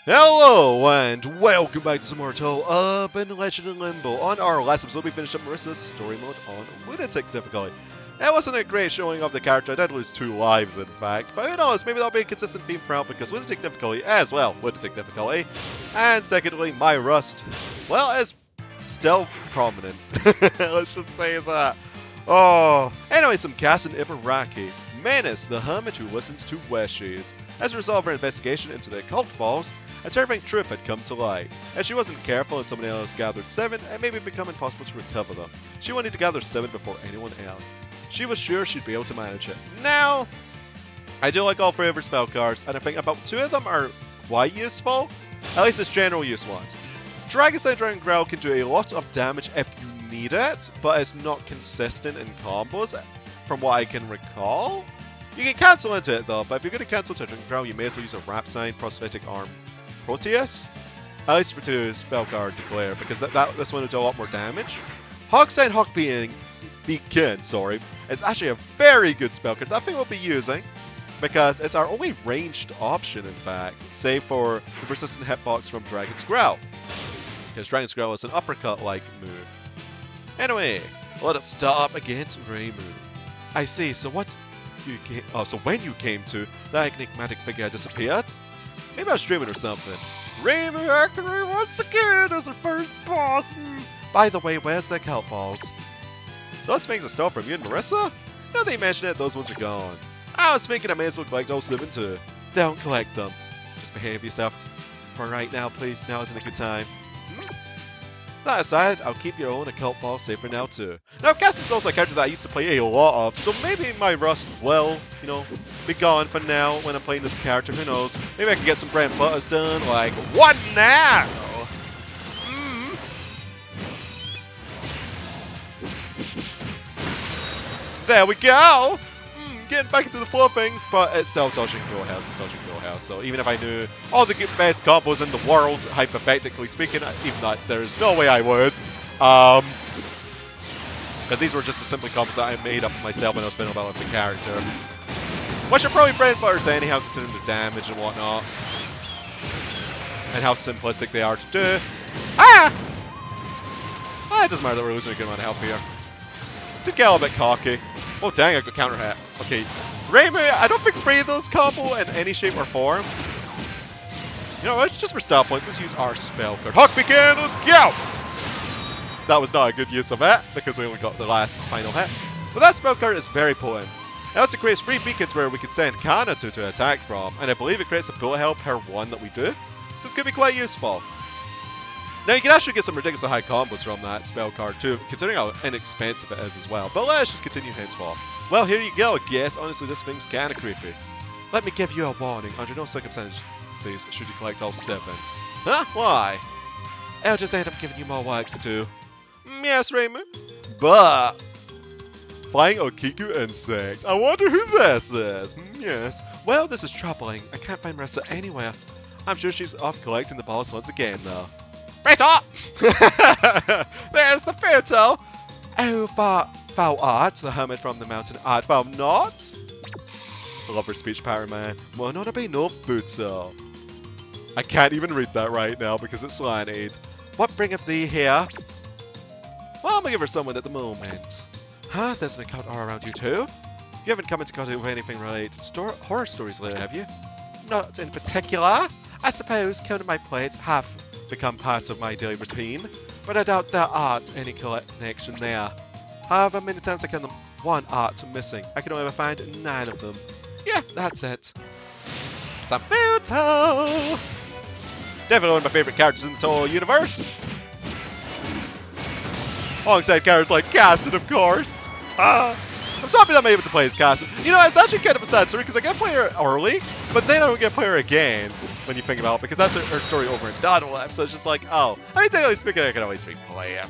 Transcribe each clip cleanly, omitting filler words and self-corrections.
Hello and welcome back to some more Touhou Urban Legend in Limbo. On our last episode we finished up Marissa's story mode on lunatic difficulty. It wasn't a great showing of the character, I did lose 2 lives in fact, but who knows, maybe that'll be a consistent theme throughout because lunatic difficulty as well, lunatic difficulty. And secondly, my rust, well, is still prominent. Let's just say that. Oh, anyway, some Kasen Ibaraki. Menace, the hermit who listens to wishes. As a result of her investigation into the occult balls, a terrifying truth had come to light. If she wasn't careful and somebody else gathered 7, it may become impossible to recover them. She wanted to gather 7 before anyone else. She was sure she'd be able to manage it. Now, I do like all 3 of her spell cards, and I think about 2 of them are quite useful. At least as general use ones. Dragon's Dragon Growl can do a lot of damage if you need it, but it's not consistent in combos, from what I can recall. You can cancel into it though, but if you're going to cancel to Dragon Growl, you may as well use a Rapsign, Prosthetic Arm, Proteus. At least for 2 spell card Declare, because this one will do a lot more damage. Hawkside Hawk Beacon, sorry. It's actually a very good spell card that I think we'll be using, because it's our only ranged option in fact, save for the persistent hitbox from Dragon's Growl. Because Dragon's Growl is an uppercut-like move. Anyway, let us stop against Reimu. I see, so what you came, so when you came to, that enigmatic figure had disappeared? Maybe I was dreaming or something. Reimu acting once again as our first boss. By the way, where's the occult balls? Those things are still from you and Marissa? Now that you mention it, those ones are gone. I was thinking I may as well collect all 7 too. Don't collect them. Just behave yourself for right now, please. Now isn't a good time. That aside, I'll keep your own occult ball safe for now too. Now, Kasen's also a character that I used to play a lot of, so maybe my rust will, you know, be gone for now when I'm playing this character. Who knows? Maybe I can get some bread and butters done, like, what now? There we go! Getting back into the flow of things, but it's still dodging full health, so even if I knew all the best combos in the world, hypothetically speaking, even that there's no way I would, because these were just simply combos that I made up myself when I was spinning about with the character, which are probably bread and butters anyhow, considering the damage and whatnot, and how simplistic they are to do. It doesn't matter that we're losing a good amount of health here. Did get a little bit cocky. Oh dang, I got counter hit. Okay, Reimu, I don't think Breathel's combo in any shape or form. You know what, just for style points, let's use our spell card. Hawk Beacon, let's go! That was not a good use of it, because we only got the last final hit. But that spell card is very potent. It also creates 3 beacons where we can send Kana to attack from, and I believe it creates a bullet hell per 1 that we do. So it's going to be quite useful. Now you can actually get some ridiculously high combos from that spell card too, considering how inexpensive it is as well. But let's just continue henceforth. Well, here you go. Yes, honestly, this thing's kind of creepy. Let me give you a warning. Under no circumstances should you collect all 7. Huh? Why? I'll just end up giving you more work to do. Yes, Reimu. But flying Okiku insect. I wonder who this is. Yes. Well, this is troubling. I can't find Marissa anywhere. I'm sure she's off collecting the balls once again, though. Beto! There's the Beto! Oh, thou art the hermit from the mountain, art thou not? I love her speech power, man. Well, not be no Butso. I can't even read that right now because it's slanted. What bringeth thee here? Well, I'm gonna give her someone at the moment. Huh? There's an occult aura around you too? You haven't come into contact with anything related to horror stories lately, have you? Not in particular. I suppose counting my plates have become part of my daily routine, but I doubt there aren't any connection there. However many times I count them, 1 art missing. I can only ever find 9 of them. Yeah, that's it. Sabuto! Definitely one of my favorite characters in the Touhou universe. Alongside characters like Kasen, of course. I'm so happy that I'm able to play as Kasen. You know, it's actually kind of a sad story because I get to play her early, but then I don't get to play her again when you think about it, because that's her story over in Dodolab, so it's just like, oh. I mean, technically speaking, I can always replay it.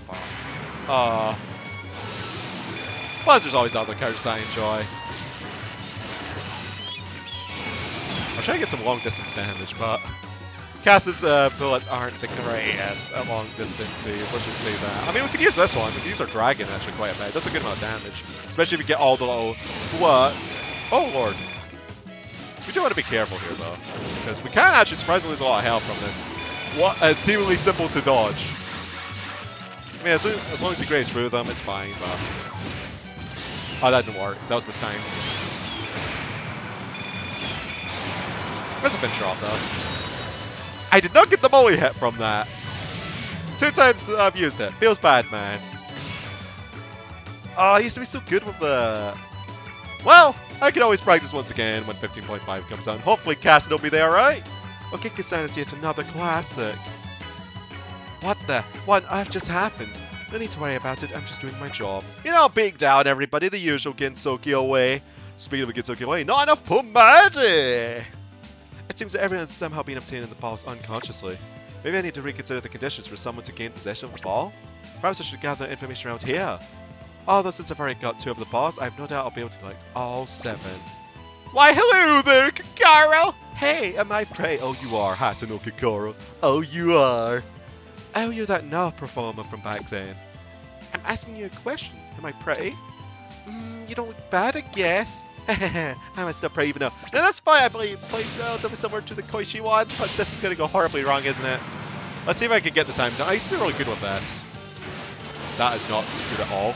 Plus, there's always other characters I enjoy. I'll try to get some long distance damage, but Kasen's bullets aren't the greatest at long distances, let's just say that. I mean, we could use this one. We could use our dragon actually quite a bit. It does a good amount of damage, especially if you get all the little squirts. Oh lord. We do want to be careful here, though, because we can actually surprisingly lose a lot of health from this. What is seemingly simple to dodge. I mean, as long as you graze through them, it's fine, but... Oh, that didn't work. That was mistimed. There's a finisher off, though. I did not get the molly hit from that. 2 times that I've used it. Feels bad, man. Oh, I used to be so good with the... Well, I can always practice once again when 15.5 comes out. Hopefully Kasen will be there, right? Okay, Kasen is yet another classic. What the? What I've just happened? No need to worry about it, I'm just doing my job. You know, big down everybody, the usual Gensoki away. Speaking of Gensoki away, not enough pomade! It seems that everyone's somehow been obtaining the balls unconsciously. Maybe I need to reconsider the conditions for someone to gain possession of the ball? Perhaps I should gather information around here. Although since I've already got 2 of the balls, I have no doubt I'll be able to collect all 7. Why hello there, Kakaro! Hey, am I prey? Oh, you are, Hatano Kakaro. Oh, you are. Oh, you're that Null performer from back then. I'm asking you a question. Am I prey? You don't look bad, I guess. I'm still prey even though. No, that's fine, I believe. Plays relatively similar to the Koishi one, but this is gonna go horribly wrong, isn't it? Let's see if I can get the time down. I used to be really good with this. That is not good at all.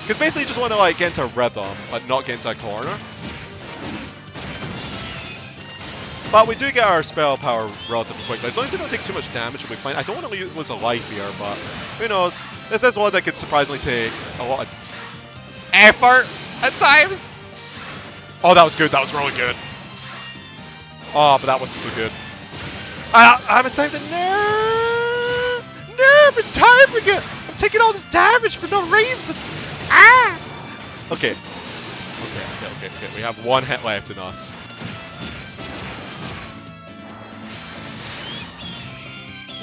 Because basically you just want to like get into a rhythm, but not get into a corner. But we do get our spell power relatively quickly. As long as we don't take too much damage, we'll be fine. I don't want to lose a life here, but who knows? This is one that could surprisingly take a lot of effort at times. Oh, that was good. That was really good. Oh, but that wasn't so good. I'm saved it. Nervous timing it. I'm taking all this damage for no reason. Ah! Okay. Okay. We have 1 hit left in us.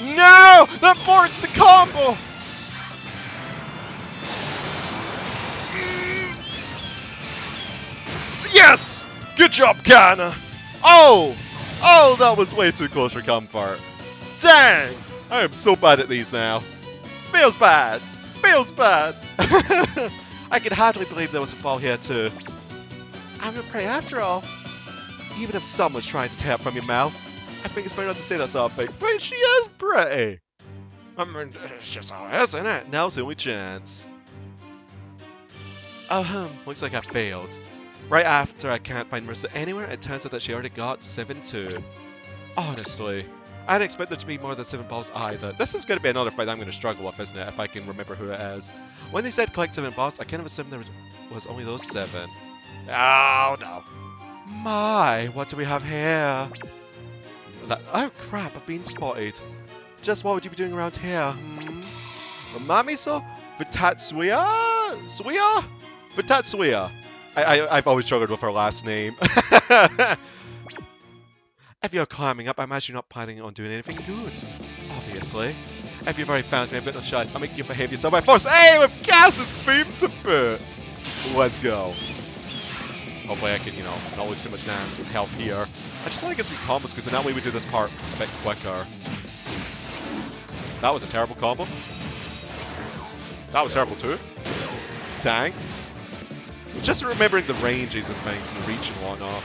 No! That forked the combo! Yes! Good job, Kana! Oh! Oh, that was way too close for comfort. Dang! I am so bad at these now. Feels bad. Feels bad. I can hardly believe there was a ball here too. I'm a prey after all. Even if someone's trying to tear it from your mouth, I think it's better not to say that sort of thing. But she is pretty. I mean, it's just how it is, isn't it? Now's the only chance. Oh, looks like I failed. Right after I can't find Marissa anywhere, it turns out that she already got 7-2. Honestly, I didn't expect there to be more than 7 balls either. This is going to be another fight I'm going to struggle with, isn't it? If I can remember who it is. When they said collect 7 balls, I kind of assumed there was only those 7. Oh no. My, what do we have here? Oh crap, I've been spotted. Just what would you be doing around here? Mamiso? Vitatsuya? Suya? Vitatsuya. I've always struggled with her last name. If you're climbing up, I imagine you're not planning on doing anything good. Obviously. If you've already found me, I've got no choice. I'll make you behave yourself by force. Hey, with Kasen's beam to boot. Let's go. Hopefully I can, you know, not lose too much health here. I just want to get some combos because then that way we do this part a bit quicker. That was a terrible combo. That was terrible too. Dang. Just remembering the ranges and things and the reach and whatnot.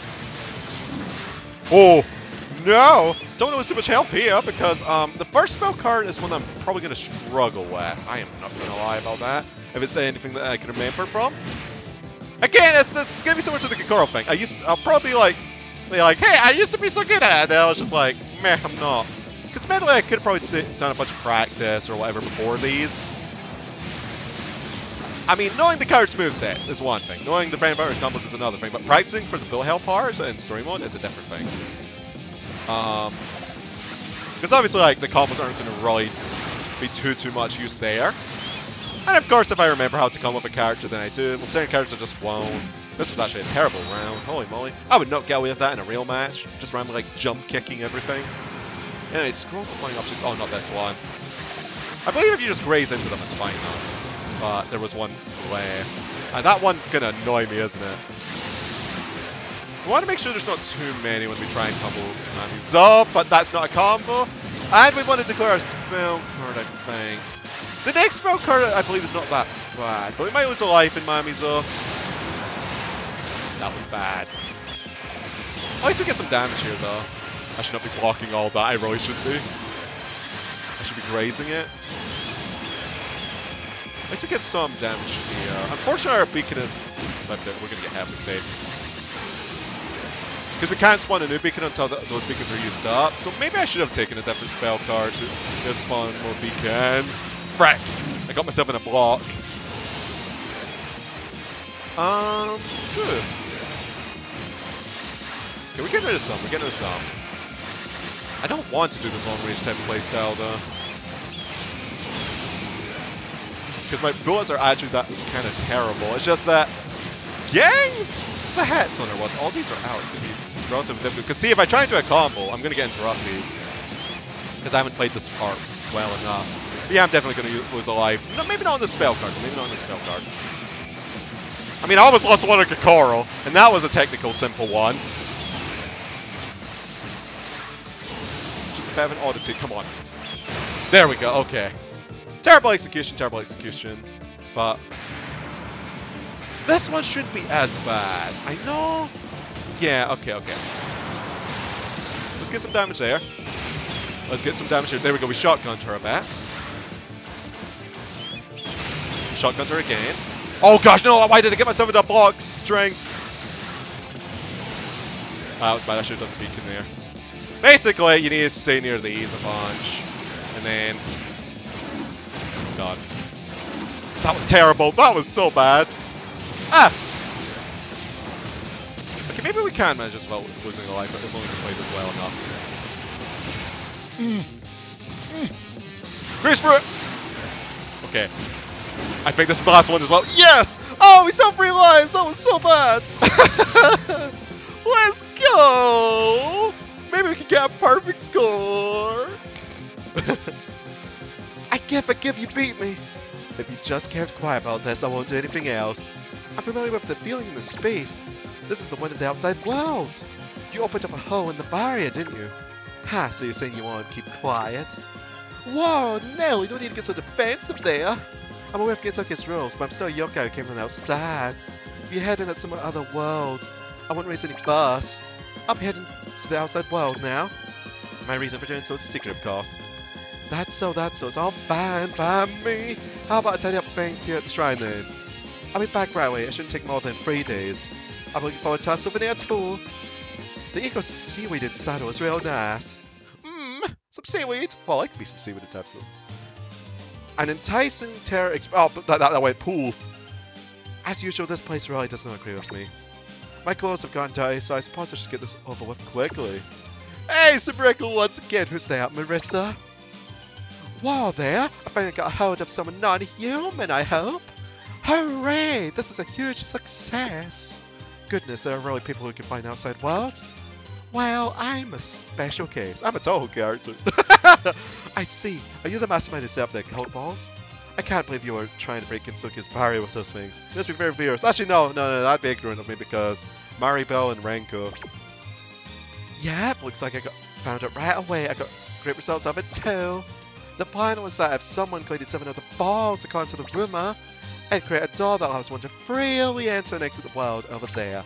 Oh! No! Don't lose too much health here because the first spell card is one I'm probably going to struggle with. I am not going to lie about that. If it's anything that I can remember from. Again, it's going to be similar to the Kakaro thing. I'll probably be like, hey, I used to be so good at it. And I was just like, meh, I'm not. Because mentally I could have probably done a bunch of practice or whatever before these. I mean, knowing the card's movesets is one thing. Knowing the brain power combos is another thing. But practicing for the bullet hell powers in story mode is a different thing. Because obviously, like, the combos aren't going to really be too much use there. And of course, if I remember how to come up with a character, then I do. Well, certain characters I just won't. This was actually a terrible round. Holy moly. I would not get away with that in a real match. Just randomly, like, jump kicking everything. Anyway, scrolls and flying options. Oh, not this one. I believe if you just graze into them, it's fine though. But there was one left. And that one's gonna annoy me, isn't it? We want to make sure there's not too many when we try and combo Mami's up, but that's not a combo. And we want to declare our spell card, I think. The next spell card, I believe, is not that bad, but we might lose a life in Mami's up. That was bad. At least we get some damage here, though. I should not be blocking all that. I really should be. I should be grazing it. At least we get some damage here. Unfortunately, our beacon is... We're going to get heavily saved. Because we can't spawn a new beacon until those beacons are used up. So maybe I should have taken a different spell card to spawn more beacons. Frack! I got myself in a block. Good. Okay, we're getting rid of some. We're getting rid of some. I don't want to do this long range type of playstyle though. Because my bullets are actually that kind of terrible. It's just that... Gang! The hat center was. All these are out. It's going to be relatively difficult. Because see, if I try and do a combo, I'm going to get interrupted. Because I haven't played this part well enough. But yeah, I'm definitely going to lose a life. No, maybe not on the spell card. Maybe not on the spell card. I mean, I almost lost one on Kokoro, and that was a technical simple one. Just a bit of an oddity. Come on. There we go. Okay. Terrible execution, but this one shouldn't be as bad. I know. Yeah, okay. Let's get some damage there. Let's get some damage here. There we go. We shotgunned her a bit. Shotgunned her again. Oh gosh, no! Why did I get myself into a block strength? That was bad. I should have done the beacon there. Basically, you need to stay near these a bunch, and then. God. That was terrible. That was so bad. Ah! Okay, maybe we can manage this without losing a life, but as long as we play this well enough. Grace for it! Okay. I think this is the last one as well. Yes! Oh, we still have 3 lives! That was so bad! Let's go! Maybe we can get a perfect score! I forgive you beat me. If you just kept quiet about this, I won't do anything else. I'm familiar with the feeling in the space. This is the one of the outside world. You opened up a hole in the barrier, didn't you? Ha, so you're saying you want to keep quiet? Whoa, no, you don't need to get so defensive there. I'm aware of Gitsuke's rules, but I'm still a yokai who came from outside. If you're heading at some other world, I won't raise any fuss. I'll be heading to the outside world now. My reason for doing so is a secret, of course. That's so. It's all fine by me. How about I tidy up things here at the shrine then? I'll be back right away. It shouldn't take more than 3 days. I'm looking forward to our souvenir tour. The eco seaweed in Saddle is real nice. Some seaweed. Well, I could be some seaweed in Tabsel. An enticing terror oh, but that went poof. As usual, this place really does not agree with me. My clothes have gone dirty, so I suppose I should get this over with quickly. Hey, Sabrina once again. Who's there, Marissa? Whoa there! I finally got a hold of someone non-human, I hope! Hooray! This is a huge success! Goodness, there are really people who can find outside world? Well, I'm a special case. I'm a Touhou character. I see. Are you the mastermind who set up the cult balls? I can't believe you were trying to break Gitsuke's barrier with those things. You must be very fierce. Actually, no, that'd be ignorant of me because Maribel and Renko. Yep, looks like I found it right away. I got great results of it too. The plan was that if someone collected 7 of the balls according to the rumor, I'd create a door that allows one to freely enter and exit the world over there.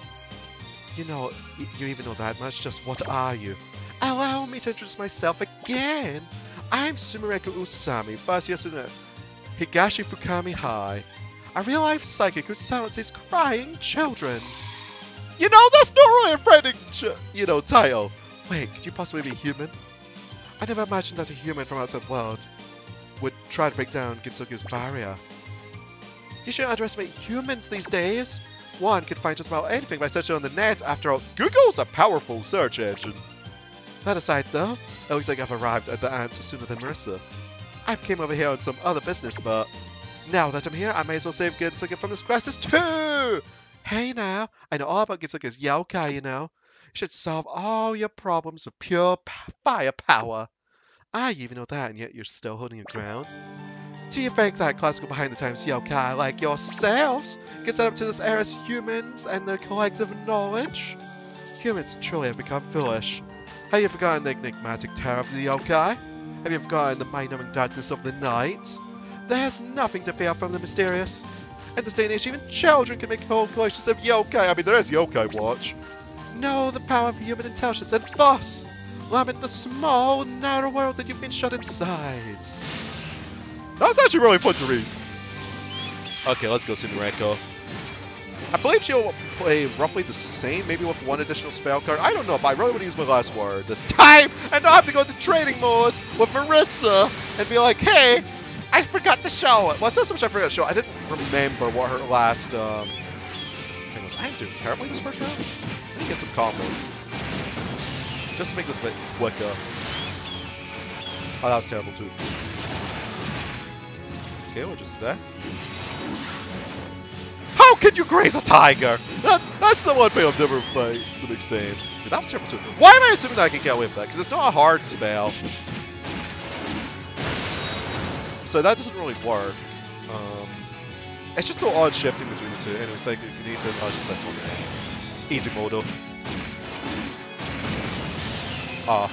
You know, you even know that much, just what are you? Allow me to introduce myself again! I'm Sumereko Usami, first year student at Higashi Fukami High, a real-life psychic who silences crying children. You know, that's not really a threatening, title. Wait, could you possibly be human? I never imagined that a human from outside the world would try to break down Gitsuke's barrier. You shouldn't underestimate humans these days. One can find just about anything by searching on the net. After all, Google's a powerful search engine. That aside though, it looks like I've arrived at the answer sooner than Marissa. I came over here on some other business, but now that I'm here, I may as well save Gitsuke from this crisis too! Hey now, I know all about Gitsuke's youkai, you know. You should solve all your problems with pure firepower. I even know that, and yet you're still holding your ground. Do you think that classical behind-the-times yokai like yourselves can set up to this era's humans and their collective knowledge? Humans truly have become foolish. Have you forgotten the enigmatic terror of the yokai? Have you forgotten the mind-numbing darkness of the night? There's nothing to fear from the mysterious. In this day and age, even children can make whole collections of yokai. I mean, there is Yokai Watch. know the power of human intelligence and thus lament the small, narrow world that you've been shut inside. That was actually really fun to read. Okay, let's go Sumireko. I believe she'll play roughly the same, maybe with one additional spell card. I don't know, but I really want to use my last word this time and not have to go into training mode with Marissa and be like, hey, I forgot to show it. Well, it's not so much I forgot to show it. I didn't remember what her last thing was. I am doing terribly this first round. Let me get some combos. Just to make this a bit quicker. Oh, that was terrible too. Okay, we'll just do that. How can you graze a tiger? That's the one thing I've never played that makes sense. Dude, that was terrible too. Why am I assuming that I can get away with that? Because it's not a hard spell. So that doesn't really work. It's just so odd shifting between the two. And it's like, you need to, oh, it's just this one. Easy modal. Ah.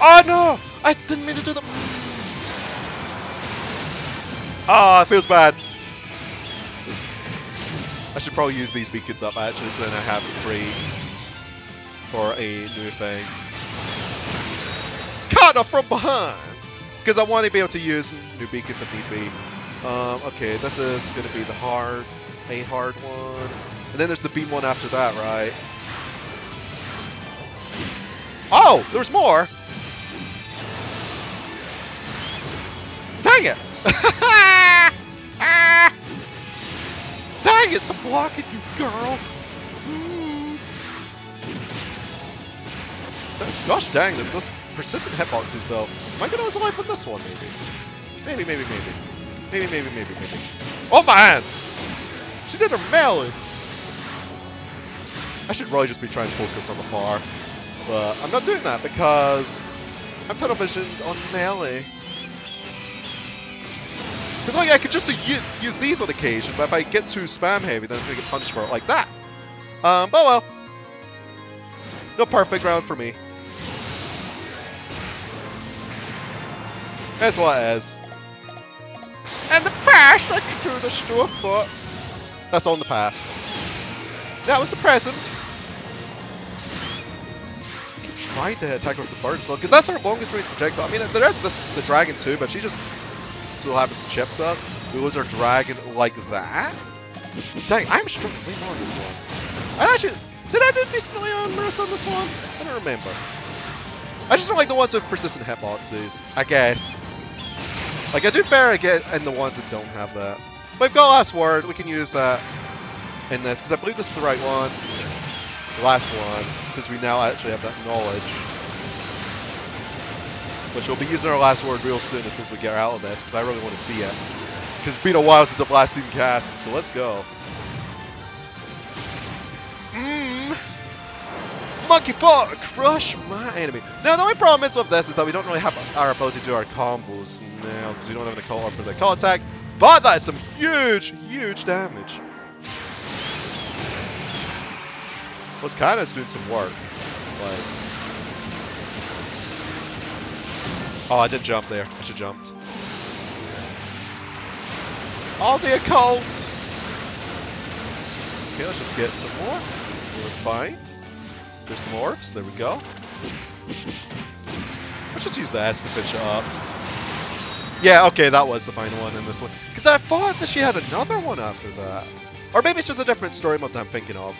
Oh no! I didn't mean to do that. Ah, it feels bad. I should probably use these beacons up actually, so then I have it free for a new thing. Cut off from behind! Because I want to be able to use new beacons if need be. Okay, this is going to be the hard one. And then there's the beam one after that, right? Oh, there's more! Dang it! Dang it, stop blocking, you girl! Gosh dang, those persistent hitboxes though. Am I gonna lose a life with this one, maybe? Maybe. Oh man! She did her melee! I should really just be trying to poke her from afar. But I'm not doing that because I'm tunnel visioned on melee. Because like, I could just use these on occasion, but if I get too spam heavy, then I'm going to get punched for it like that. But well. No perfect round for me. That's what it is. And the past, I could do this to a foot. That's all in the past. That was the present. I keep trying to attack her with the bird slug, because that's our longest range projectile. I mean, there is the dragon too, but she just so happens to chips us. We lose our dragon like that. Dang, I'm struggling way more on this one. I actually, did I do decently on Marissa on this one? I don't remember. I just don't like the ones with persistent hitboxes, I guess. Like, I do better again in the ones that don't have that. But we've got last word, we can use that in this, because I believe this is the right one. The last one, since we now actually have that knowledge. Which we'll be using our last word real soon as soon as we get out of this, because I really want to see it. Because it's been a while since I've last seen Kasen, so let's go. Monkey paw, crush my enemy. Now the only problem is with this is that we don't really have our ability to do our combos now, because we don't have any call for the call attack. But that is some huge damage. Well, it's kind of doing some work. Like, oh, I did jump there. I should have jumped. All the occult. Okay, let's just get some more. We're fine. There's some orbs. There we go. Let's just use the S to finish it up. Yeah, okay, that was the final one in this one. Because I thought that she had another one after that. Or maybe it's just a different story mode that I'm thinking of.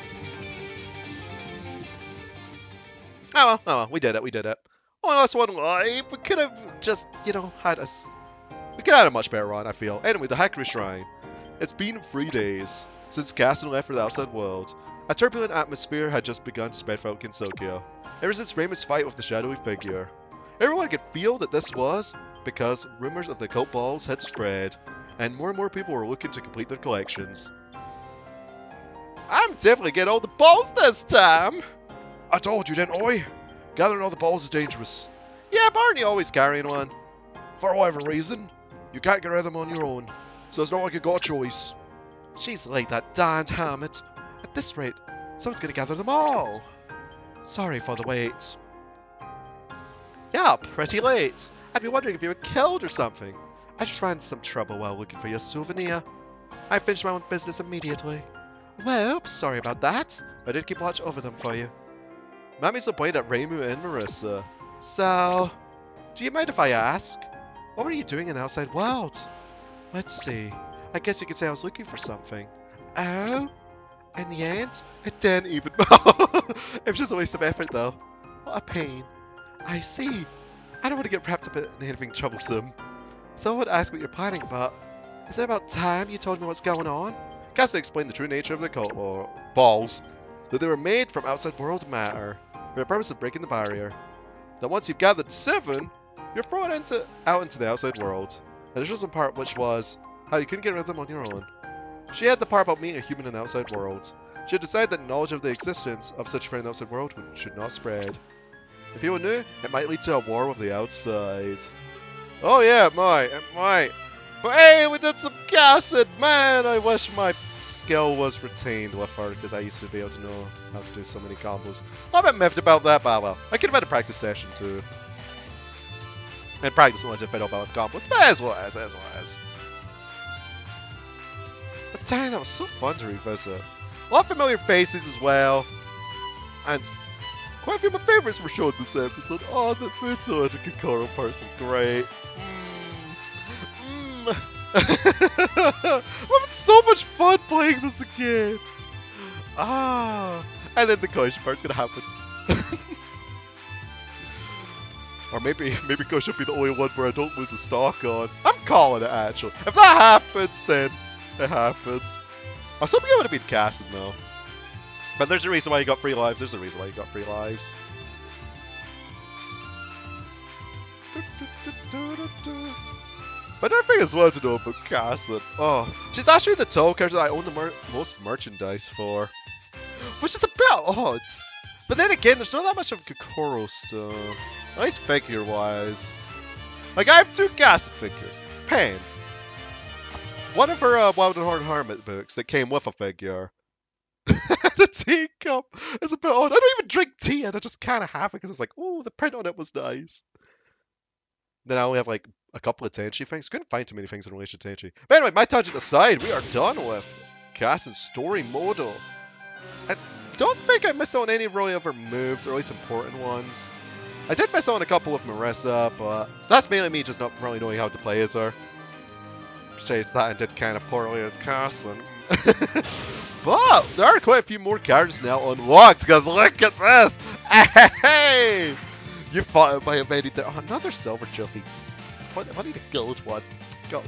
Oh well, we did it. Only last one live. We could have just, you know, we could have had a much better run, I feel. Anyway, the Hackery Shrine. It's been 3 days since Kasen left for the outside world. A turbulent atmosphere had just begun to spread throughout Kinsokyo, ever since Raymond's fight with the shadowy figure. Everyone could feel that this was because rumors of the occult balls had spread, and more people were looking to complete their collections. I'm definitely getting all the balls this time! I told you, didn't I? Gathering all the balls is dangerous. Yeah, but aren't you always carrying one? For whatever reason, you can't get rid of them on your own, so it's not like you got a choice. She's like that darned hermit. At this rate, someone's gonna gather them all. Sorry for the wait. Yeah, pretty late. I'd be wondering if you were killed or something. I just ran into some trouble while looking for your souvenir. I finished my own business immediately. Well, sorry about that. I did keep watch over them for you. Mammy's appointed at Reimu and Marissa. So, do you mind if I ask? What were you doing in the outside world? Let's see. I guess you could say I was looking for something. Oh? In the end, it didn't even... It was just a waste of effort, though. What a pain. I see. I don't want to get wrapped up in anything troublesome. So I would ask what you're planning, but... Is it about time you told me what's going on? Kasen explained the true nature of the cult, or balls. That they were made from outside world matter, for the purpose of breaking the barrier. That once you've gathered 7, you're thrown out into the outside world. And there's just one part which was how you couldn't get rid of them on your own. She had the part about meeting a human in the outside world. She had decided that knowledge of the existence of such a friend in the outside world should not spread. If people knew, it might lead to a war with the outside. Oh yeah, it might. But hey, we did some Kasen! Man, I wish my skill was retained with her, because I used to be able to know how to do so many combos. I'm a bit miffed about that, but well. I could have had a practice session too. And practice once if I know about combos, but as well as. But dang, that was so fun to revisit. A lot of familiar faces as well. And quite a few of my favourites were shown this episode. Oh, the Futsu and the Kokoro parts were great. I'm having so much fun playing this again. And then the Koishi part's gonna happen. Or maybe Koishi will be the only one where I don't lose a stock on. I'm calling it actually. If that happens, then it happens. I was hoping I would have been Kasen though. But there's a reason why you got 3 lives. There's a reason why you got 3 lives. But another thing as well to know about Kasen. Oh, she's actually the Touhou character that I own the most merchandise for. Which is a bit odd. But then again, there's not that much of Kokoro stuff. At least figure-wise. Like, I have 2 Kasen figures. Pen. One of her Wild and Hard Hermit books that came with a figure. The teacup is a bit odd. I don't even drink tea and I just kind of have it because I was like, oh, the print on it was nice. Then I only have like a couple of Tenchi things. Couldn't find too many things in relation to Tenchi. But anyway, my tangent aside, we are done with Kasen's story modal. I don't think I missed out on any really other moves, or at least important ones. I did miss out on a couple of Marissa, but that's mainly me just not really knowing how to play as her. Says that and did kind of poorly as Kasen. But there are quite a few more characters now unlocked, because look at this! Hey! You thought it might have made it there. Oh, another silver trophy. I need a gold one.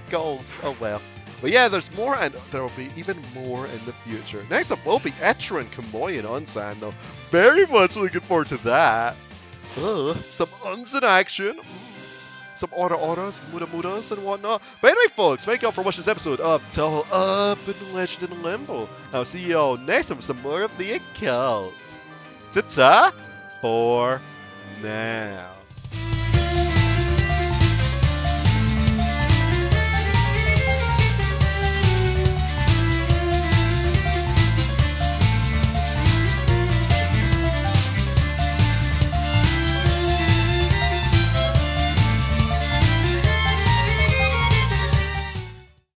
Gold. Oh well. But yeah, there's more, and there will be even more in the future. Next up will be Etra and Kamui and Unsan, though. Very much looking forward to that. Some uns in action. Some auras, mudas, and whatnot. But anyway, folks, thank you all for watching this episode of Touhou Up in Legend in Limbo. I'll see you all next time with some more of the occult. Ta-ta for now.